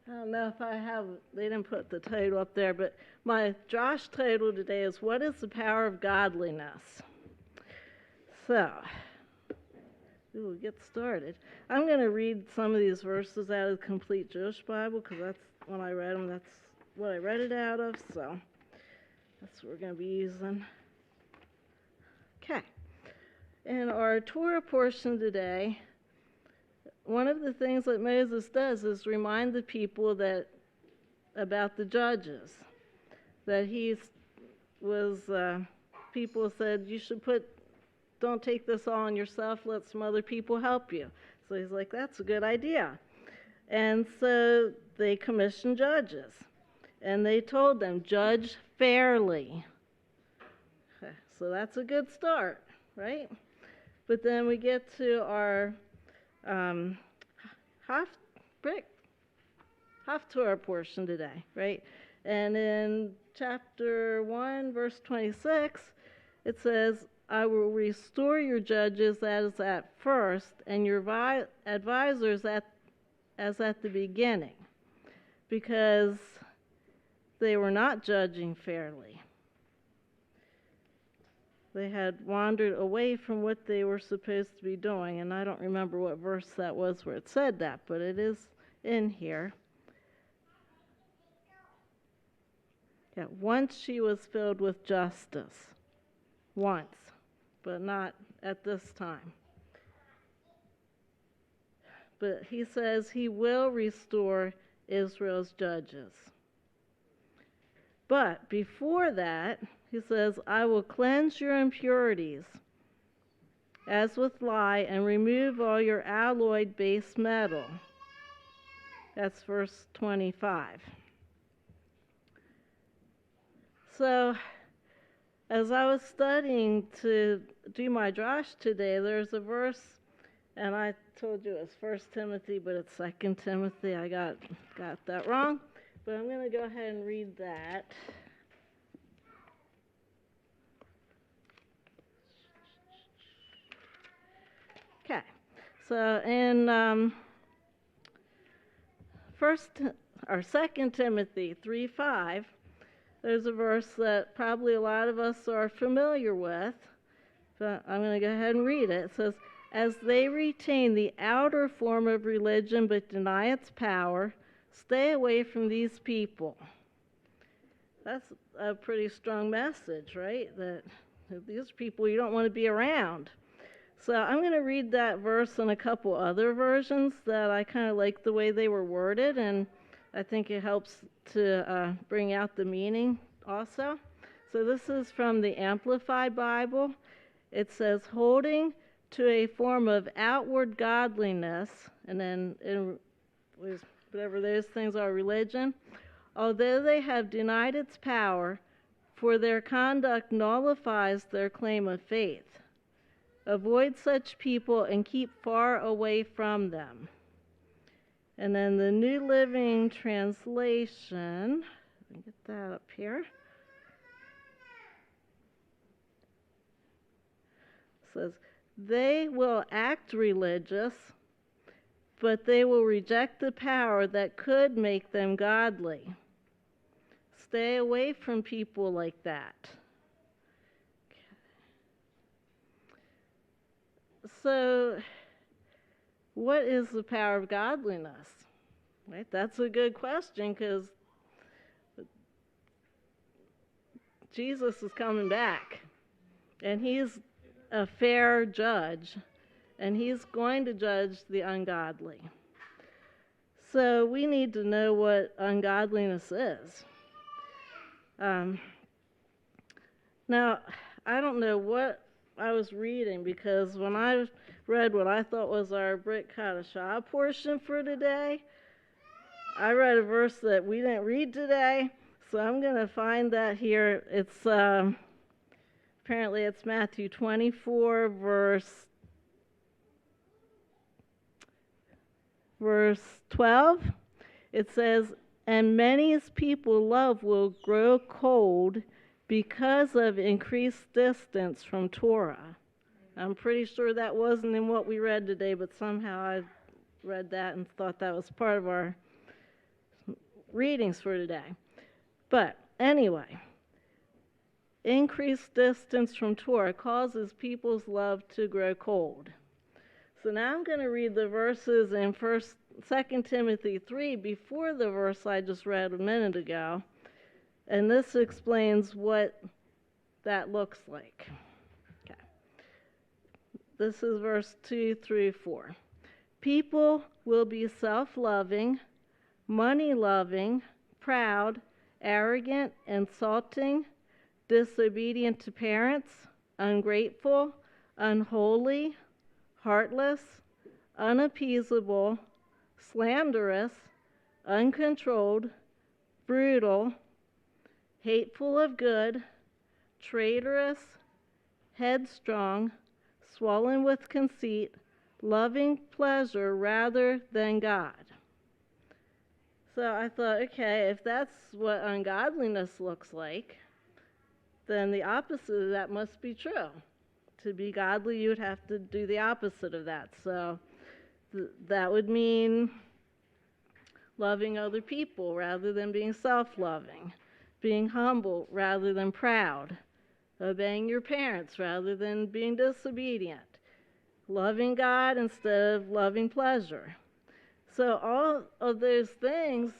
I don't know if they didn't put the title up there, but my Drash title today is What is the Power of Godliness? So, we'll get started. I'm going to read some of these verses out of the Complete Jewish Bible because that's when I read them, that's what I read it out of, so that's what we're going to be using. Okay. In our Torah portion today, one of the things that Moses does is remind the people about the judges. That people said, you should don't take this all on yourself, let some other people help you. So he's like, that's a good idea. And so they commissioned judges. And they told them, judge fairly. Okay, so that's a good start, right? But then we get to our Haftorah portion today, right? And in chapter 1, verse 26, it says, I will restore your judges as at first, and your advisors as at the beginning, because they were not judging fairly. They had wandered away from what they were supposed to be doing, and I don't remember what verse that was where it said that, but it is in here. Yeah, once she was filled with justice. Once, but not at this time. But he says he will restore Israel's judges. But before that, he says, I will cleanse your impurities as with lye and remove all your alloyed base metal. That's verse 25. So, as I was studying to do my Drash today, there's a verse, and I told you it was 1 Timothy, but it's 2 Timothy. I got that wrong, but I'm going to go ahead and read that. Okay, so in 2 Timothy 3:5, there's a verse that probably a lot of us are familiar with, but I'm going to go ahead and read it. It says, as they retain the outer form of religion but deny its power, stay away from these people. That's a pretty strong message, right? That these people you don't want to be around. So I'm going to read that verse in a couple other versions that I kind of like the way they were worded, and I think it helps to bring out the meaning also. So this is from the Amplified Bible. It says, holding to a form of outward godliness, and then whatever those things are, religion, although they have denied its power, for their conduct nullifies their claim of faith. Avoid such people and keep far away from them. And then the New Living Translation, let me get that up here. It says, they will act religious, but they will reject the power that could make them godly. Stay away from people like that. So, what is the power of godliness? Right? That's a good question because Jesus is coming back, and he's a fair judge, and he's going to judge the ungodly. So we need to know what ungodliness is. Now, I don't know what I was reading, because when I read what I thought was our Brit Kadashah portion for today, I read a verse that we didn't read today, so I'm going to find that here. It's apparently it's Matthew 24, verse 12. It says, and many's people love will grow cold because of increased distance from Torah. I'm pretty sure that wasn't in what we read today, but somehow I read that and thought that was part of our readings for today. But anyway, increased distance from Torah causes people's love to grow cold. So now I'm going to read the verses in 2 Timothy 3 before the verse I just read a minute ago. And this explains what that looks like. Okay. This is verse 2 through 4. People will be self-loving, money-loving, proud, arrogant, insulting, disobedient to parents, ungrateful, unholy, heartless, unappeasable, slanderous, uncontrolled, brutal, hateful of good, traitorous, headstrong, swollen with conceit, loving pleasure rather than God. So I thought, okay, if that's what ungodliness looks like, then the opposite of that must be true. To be godly, you would have to do the opposite of that. So that would mean loving other people rather than being self-loving, being humble rather than proud, obeying your parents rather than being disobedient, loving God instead of loving pleasure. So all of those things,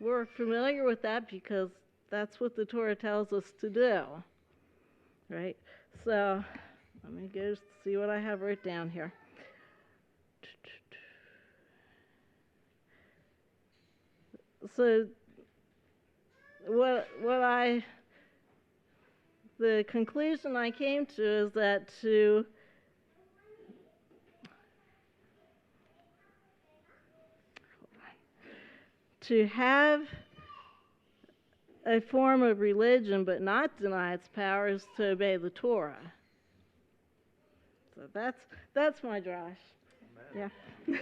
we're familiar with that because that's what the Torah tells us to do, right? So let me go see what I have written down here. So the conclusion I came to is that to have a form of religion but not deny its power is to obey the Torah. So that's my Drash. Amen. Yeah. Good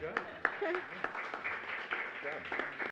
job. Okay. Good job.